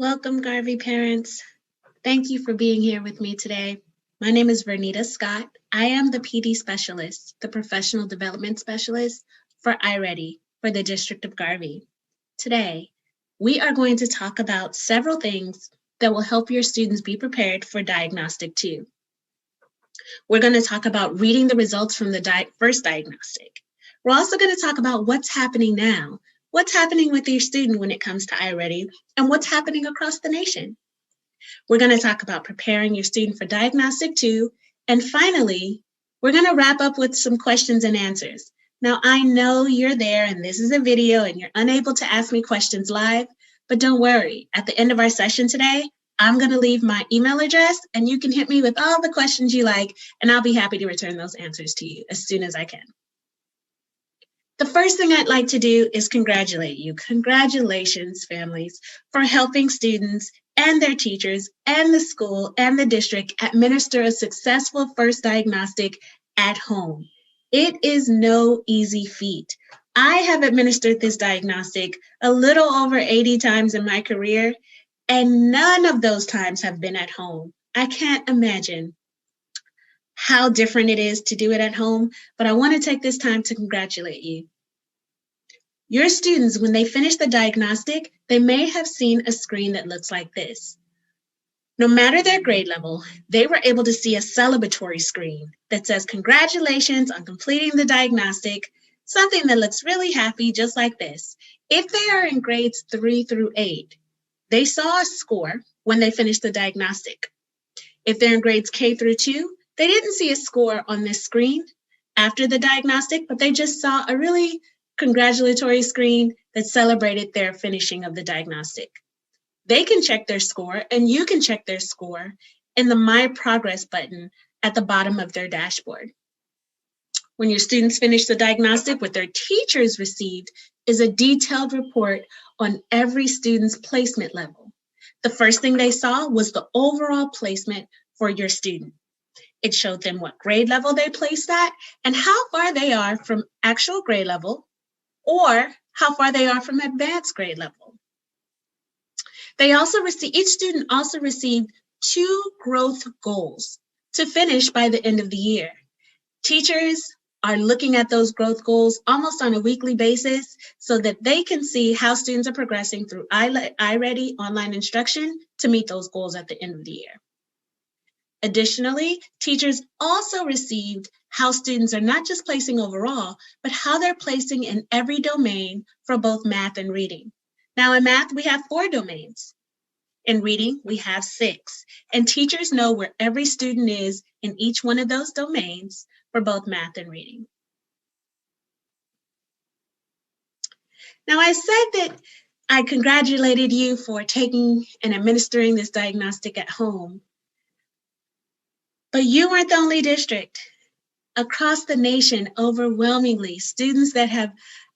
Welcome, Garvey parents. Thank you for being here with me today. My name is Vernita Scott. I am the PD specialist, the professional development specialist for iReady for the District of Garvey. Today, we are going to talk about several things that will help your students be prepared for Diagnostic 2. We're going to talk about reading the results from the first diagnostic. We're also going to talk about what's happening now, what's happening with your student when it comes to iReady, and what's happening across the nation. We're going to talk about preparing your student for Diagnostic 2, and finally, we're going to wrap up with some questions and answers. Now, I know you're there and this is a video and you're unable to ask me questions live, but don't worry. At the end of our session today, I'm going to leave my email address and you can hit me with all the questions you like, and I'll be happy to return those answers to you as soon as I can. The first thing I'd like to do is congratulate you. Congratulations, families, for helping students and their teachers and the school and the district administer a successful first diagnostic at home. It is no easy feat. I have administered this diagnostic a little over 80 times in my career, and none of those times have been at home. I can't imagine how different it is to do it at home, but I want to take this time to congratulate you. Your students, when they finish the diagnostic, they may have seen a screen that looks like this. No matter their grade level, they were able to see a celebratory screen that says, "Congratulations on completing the diagnostic," something that looks really happy, just like this. If they are in grades 3 through 8, they saw a score when they finished the diagnostic. If they're in grades K through 2, they didn't see a score on this screen after the diagnostic, but they just saw a really congratulatory screen that celebrated their finishing of the diagnostic. They can check their score, and you can check their score in the My Progress button at the bottom of their dashboard. When your students finish the diagnostic, what their teachers received is a detailed report on every student's placement level. The first thing they saw was the overall placement for your student. It showed them what grade level they placed at and how far they are from actual grade level or how far they are from advanced grade level. Each student also received 2 growth goals to finish by the end of the year. Teachers are looking at those growth goals almost on a weekly basis so that they can see how students are progressing through iReady online instruction to meet those goals at the end of the year. Additionally, teachers also received how students are not just placing overall, but how they're placing in every domain for both math and reading. Now in math, we have 4 domains. In reading, we have 6. And teachers know where every student is in each one of those domains for both math and reading. Now I said that I congratulated you for taking and administering this diagnostic at home. But you weren't the only district. Across the nation, overwhelmingly, students that have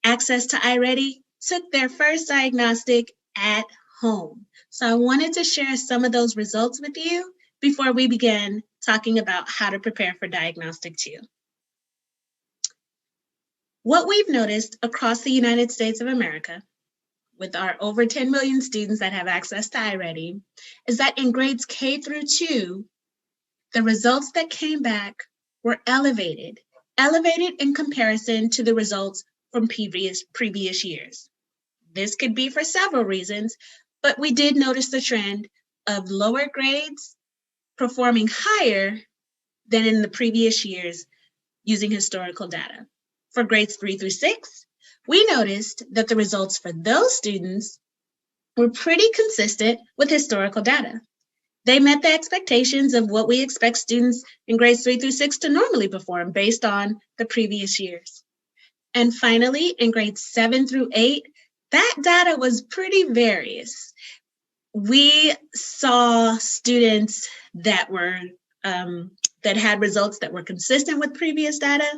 access to iReady took their first diagnostic at home. So I wanted to share some of those results with you before we begin talking about how to prepare for Diagnostic 2. What we've noticed across the United States of America, with our over 10 million students that have access to iReady, is that in grades K through 2, the results that came back were elevated in comparison to the results from previous years. This could be for several reasons, but we did notice the trend of lower grades performing higher than in the previous years using historical data. For grades 3 through 6, we noticed that the results for those students were pretty consistent with historical data. They met the expectations of what we expect students in grades 3 through 6 to normally perform based on the previous years. And finally, in grades 7 through 8, that data was pretty various. We saw students that were that had results that were consistent with previous data.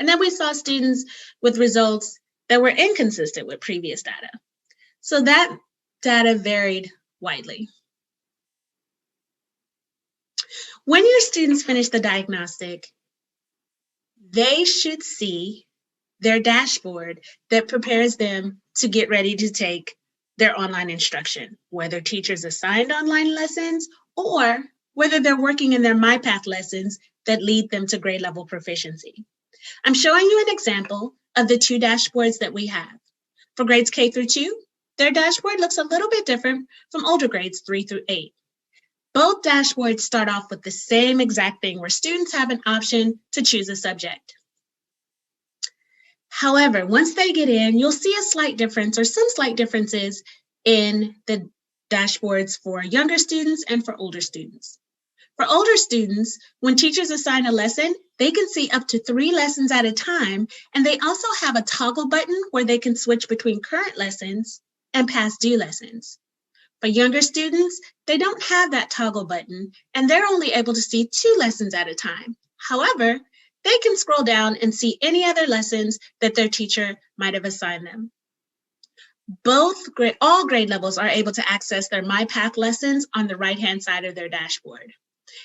And then we saw students with results that were inconsistent with previous data. So that data varied widely. When your students finish the diagnostic, they should see their dashboard that prepares them to get ready to take their online instruction, whether teachers assigned online lessons or whether they're working in their MyPath lessons that lead them to grade level proficiency. I'm showing you an example of the two dashboards that we have. For grades K through 2, their dashboard looks a little bit different from older grades 3 through 8. Both dashboards start off with the same exact thing where students have an option to choose a subject. However, once they get in, you'll see a slight difference or some slight differences in the dashboards for younger students and for older students. For older students, when teachers assign a lesson, they can see up to 3 lessons at a time, and they also have a toggle button where they can switch between current lessons and past due lessons. For younger students, they don't have that toggle button, and they're only able to see 2 lessons at a time. However, they can scroll down and see any other lessons that their teacher might have assigned them. All grade levels are able to access their MyPath lessons on the right-hand side of their dashboard.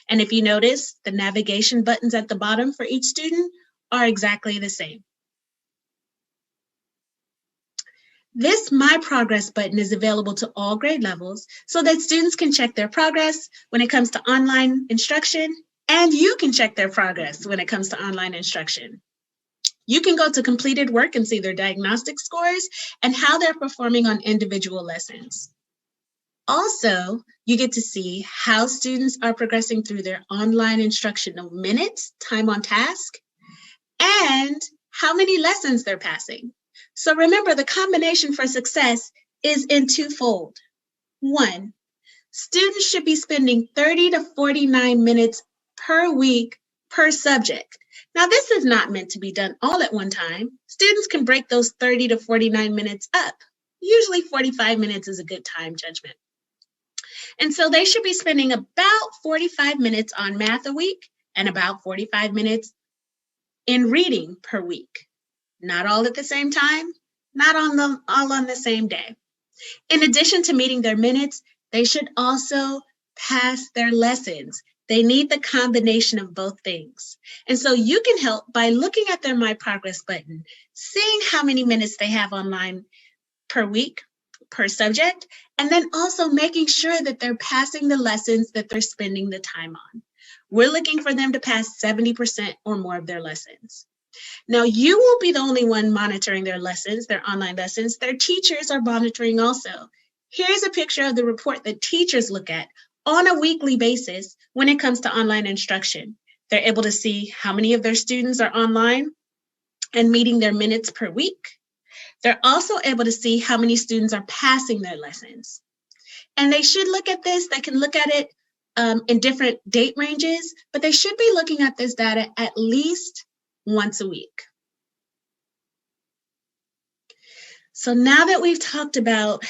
And if you notice, the navigation buttons at the bottom for each student are exactly the same. This My Progress button is available to all grade levels so that students can check their progress when it comes to online instruction, and you can check their progress when it comes to online instruction. You can go to completed work and see their diagnostic scores and how they're performing on individual lessons. Also, you get to see how students are progressing through their online instructional minutes, time on task, and how many lessons they're passing. So remember, the combination for success is in twofold. 1, students should be spending 30 to 49 minutes per week per subject. Now, this is not meant to be done all at one time. Students can break those 30 to 49 minutes up. Usually 45 minutes is a good time judgment. And so they should be spending about 45 minutes on math a week and about 45 minutes in reading per week. Not all at the same time, not all on the same day. In addition to meeting their minutes, they should also pass their lessons. They need the combination of both things. And so you can help by looking at their My Progress button, seeing how many minutes they have online per week, per subject, and then also making sure that they're passing the lessons that they're spending the time on. We're looking for them to pass 70% or more of their lessons. Now, you won't be the only one monitoring their lessons, their online lessons. Their teachers are monitoring also. Here's a picture of the report that teachers look at on a weekly basis when it comes to online instruction. They're able to see how many of their students are online and meeting their minutes per week. They're also able to see how many students are passing their lessons. And they should look at this. They can look at it in different date ranges, but they should be looking at this data at least once a week. So now that we've talked about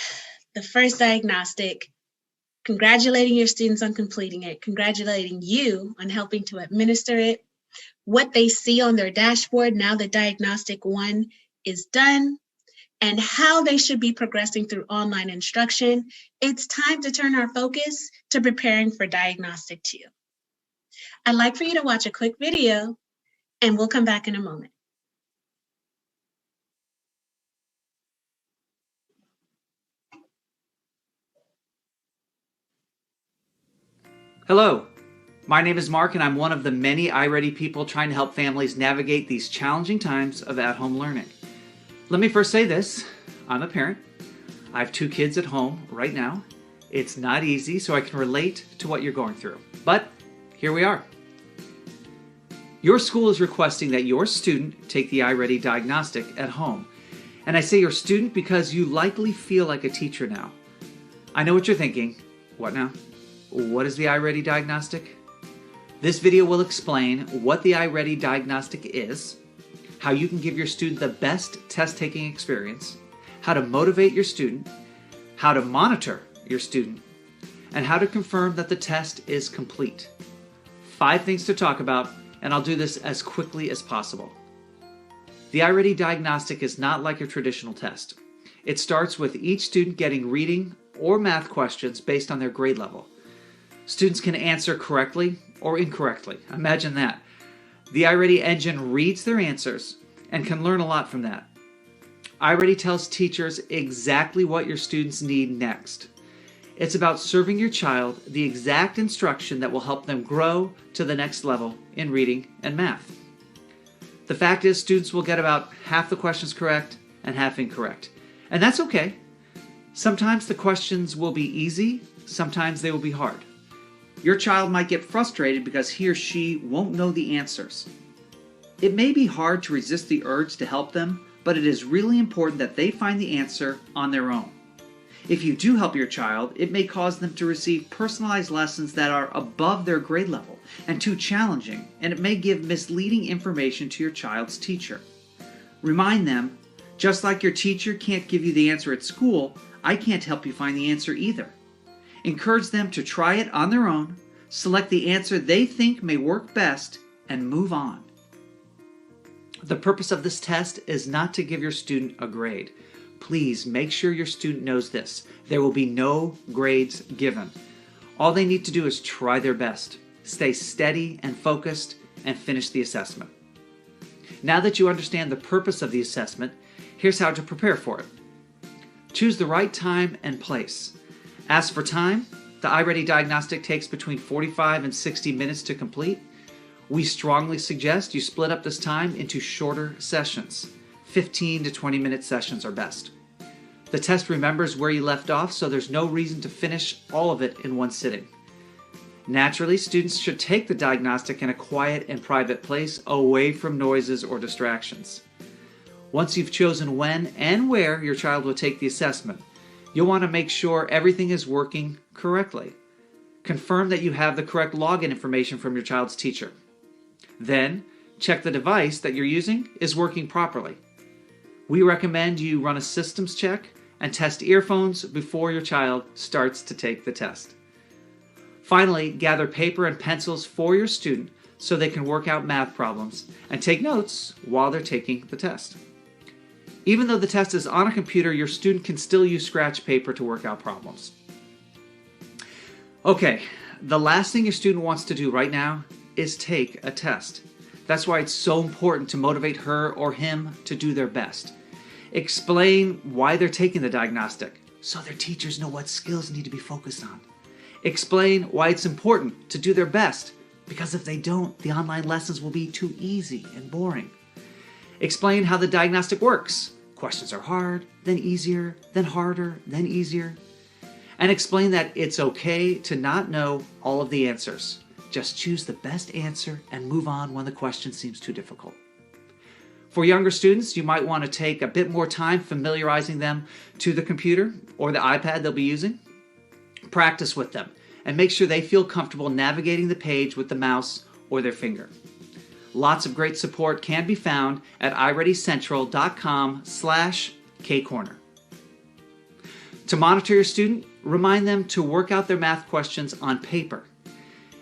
the first diagnostic, congratulating your students on completing it, congratulating you on helping to administer it, what they see on their dashboard now that Diagnostic 1 is done, and how they should be progressing through online instruction, it's time to turn our focus to preparing for Diagnostic 2. I'd like for you to watch a quick video, and we'll come back in a moment. Hello, my name is Mark and I'm one of the many iReady people trying to help families navigate these challenging times of at-home learning. Let me first say this, I'm a parent. I have 2 kids at home right now. It's not easy, so I can relate to what you're going through. But here we are. Your school is requesting that your student take the iReady Diagnostic at home. And I say your student because you likely feel like a teacher now. I know what you're thinking. What now? What is the iReady Diagnostic? This video will explain what the iReady Diagnostic is, how you can give your student the best test-taking experience, how to motivate your student, how to monitor your student, and how to confirm that the test is complete. 5 things to talk about, and I'll do this as quickly as possible. The iReady Diagnostic is not like your traditional test. It starts with each student getting reading or math questions based on their grade level. Students can answer correctly or incorrectly. Imagine that. The iReady engine reads their answers and can learn a lot from that. iReady tells teachers exactly what your students need next. It's about serving your child the exact instruction that will help them grow to the next level in reading and math. The fact is, students will get about half the questions correct and half incorrect. And that's okay. Sometimes the questions will be easy, sometimes they will be hard. Your child might get frustrated because he or she won't know the answers. It may be hard to resist the urge to help them, but it is really important that they find the answer on their own. If you do help your child, it may cause them to receive personalized lessons that are above their grade level and too challenging, and it may give misleading information to your child's teacher. Remind them, just like your teacher can't give you the answer at school, I can't help you find the answer either. Encourage them to try it on their own, select the answer they think may work best, and move on. The purpose of this test is not to give your student a grade. Please make sure your student knows this. There will be no grades given. All they need to do is try their best, stay steady and focused, and finish the assessment. Now that you understand the purpose of the assessment, here's how to prepare for it. Choose the right time and place. As for time, the iReady Diagnostic takes between 45 and 60 minutes to complete. We strongly suggest you split up this time into shorter sessions. 15 to 20 minute sessions are best. The test remembers where you left off, so there's no reason to finish all of it in one sitting. Naturally, students should take the diagnostic in a quiet and private place away from noises or distractions. Once you've chosen when and where your child will take the assessment, you'll want to make sure everything is working correctly. Confirm that you have the correct login information from your child's teacher. Then, check the device that you're using is working properly. We recommend you run a systems check and test earphones before your child starts to take the test. Finally, gather paper and pencils for your student so they can work out math problems and take notes while they're taking the test. Even though the test is on a computer, your student can still use scratch paper to work out problems. Okay, the last thing your student wants to do right now is take a test. That's why it's so important to motivate her or him to do their best. Explain why they're taking the diagnostic so their teachers know what skills need to be focused on. Explain why it's important to do their best, because if they don't, the online lessons will be too easy and boring. Explain how the diagnostic works. Questions are hard, then easier, then harder, then easier. And explain that it's okay to not know all of the answers. Just choose the best answer and move on when the question seems too difficult. For younger students, you might want to take a bit more time familiarizing them to the computer or the iPad they'll be using. Practice with them and make sure they feel comfortable navigating the page with the mouse or their finger. Lots of great support can be found at iReadyCentral.com/KCorner. To monitor your student, remind them to work out their math questions on paper.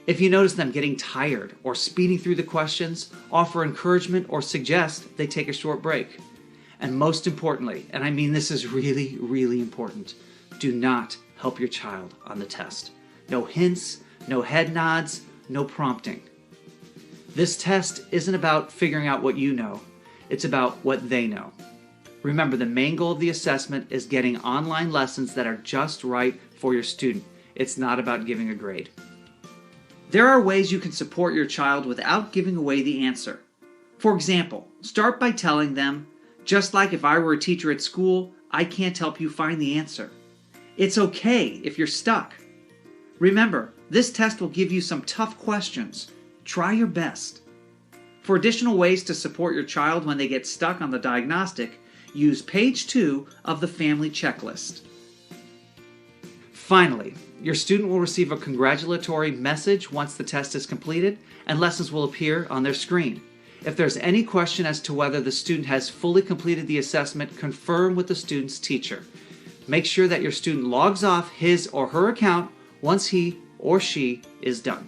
If you notice them getting tired or speeding through the questions, offer encouragement or suggest they take a short break. And most importantly, and I mean this is really, really important, do not help your child on the test. No hints, no head nods, no prompting. This test isn't about figuring out what you know. It's about what they know. Remember, the main goal of the assessment is getting online lessons that are just right for your student. It's not about giving a grade. There are ways you can support your child without giving away the answer. For example, start by telling them, just like if I were a teacher at school, I can't help you find the answer. It's okay if you're stuck. Remember, this test will give you some tough questions. Try your best. For additional ways to support your child when they get stuck on the diagnostic, use page 2 of the family checklist. Finally, your student will receive a congratulatory message once the test is completed, and lessons will appear on their screen. If there's any question as to whether the student has fully completed the assessment, confirm with the student's teacher. Make sure that your student logs off his or her account once he or she is done.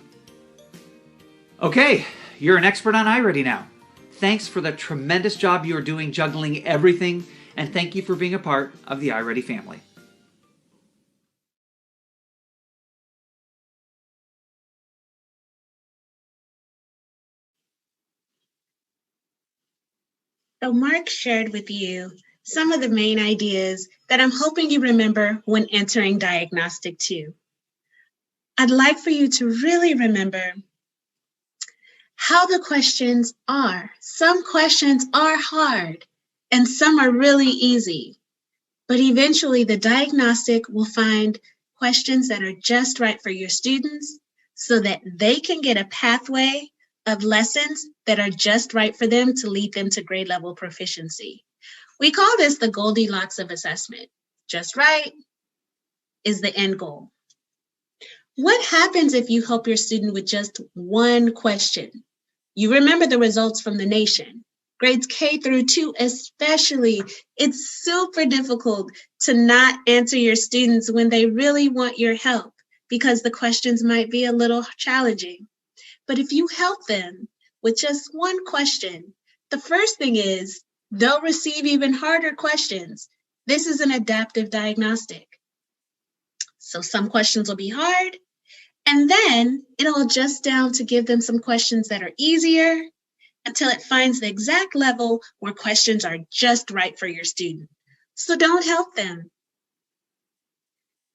Okay, you're an expert on iReady now. Thanks for the tremendous job you are doing juggling everything, and thank you for being a part of the iReady family. So Mark shared with you some of the main ideas that I'm hoping you remember when entering Diagnostic 2. I'd like for you to really remember how the questions are. Some questions are hard and some are really easy, but eventually the diagnostic will find questions that are just right for your students so that they can get a pathway of lessons that are just right for them to lead them to grade level proficiency. We call this the Goldilocks of assessment. Just right is the end goal. What happens if you help your student with just one question? You remember the results from the nation. Grades K through 2 especially, it's super difficult to not answer your students when they really want your help because the questions might be a little challenging. But if you help them with just one question, the first thing is they'll receive even harder questions. This is an adaptive diagnostic. So some questions will be hard, and then it'll adjust down to give them some questions that are easier until it finds the exact level where questions are just right for your student. So don't help them.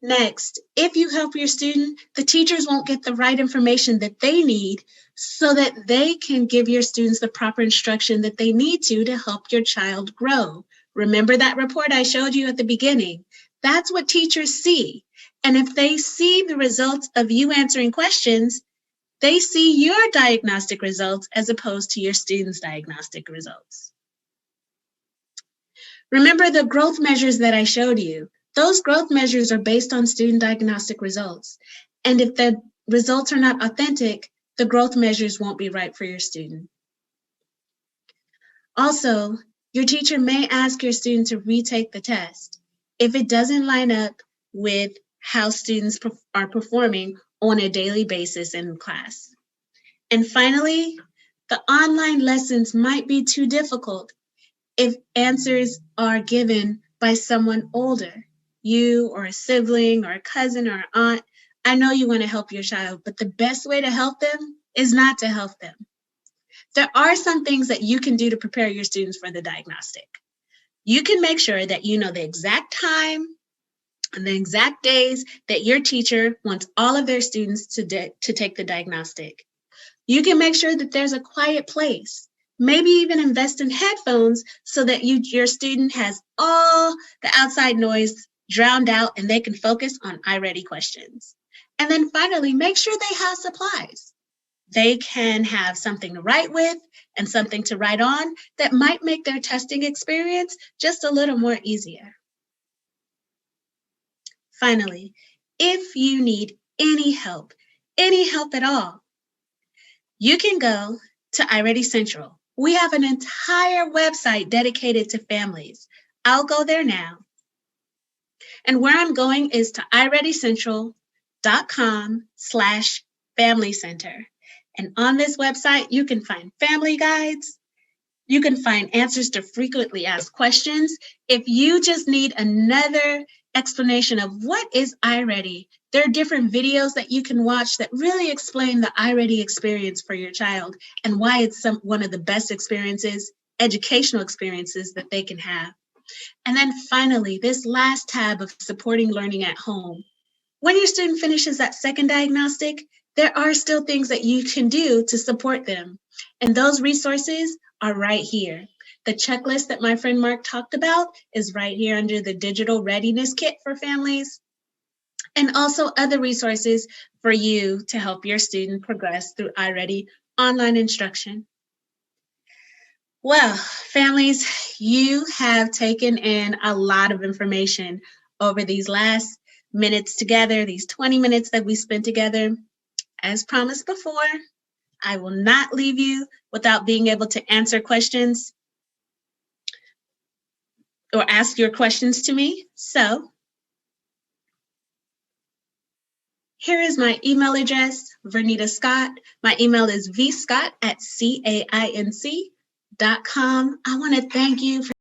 Next, if you help your student, the teachers won't get the right information that they need so that they can give your students the proper instruction that they need to help your child grow. Remember that report I showed you at the beginning? That's what teachers see. And if they see the results of you answering questions, they see your diagnostic results as opposed to your students' diagnostic results. Remember the growth measures that I showed you. Those growth measures are based on student diagnostic results. And if the results are not authentic, the growth measures won't be right for your student. Also, your teacher may ask your student to retake the test if it doesn't line up with how students are performing on a daily basis in class. And finally, the online lessons might be too difficult if answers are given by someone older, you or a sibling or a cousin or an aunt. I know you want to help your child, but the best way to help them is not to help them. There are some things that you can do to prepare your students for the diagnostic. You can make sure that you know the exact time and the exact days that your teacher wants all of their students to take the diagnostic. You can make sure that there's a quiet place. Maybe even invest in headphones so that your student has all the outside noise drowned out and they can focus on iReady questions. And then finally, make sure they have supplies. They can have something to write with and something to write on that might make their testing experience just a little more easier. Finally, if you need any help at all, you can go to iReady Central. We have an entire website dedicated to families. I'll go there now. And where I'm going is to iReadyCentral.com/Family Center. And on this website, you can find family guides. You can find answers to frequently asked questions. If you just need another explanation of what is iReady, there are different videos that you can watch that really explain the iReady experience for your child and why it's one of the best experiences, educational experiences that they can have. And then finally, this last tab of supporting learning at home. When your student finishes that second diagnostic, there are still things that you can do to support them. And those resources are right here. The checklist that my friend Mark talked about is right here under the digital readiness kit for families, and also other resources for you to help your student progress through iReady online instruction. Well, families, you have taken in a lot of information over these last minutes together, these 20 minutes that we spent together. As promised before, I will not leave you without being able to answer questions or ask your questions to me. So here is my email address, Vernita Scott. My email is vscott@cainc.com. I want to thank you for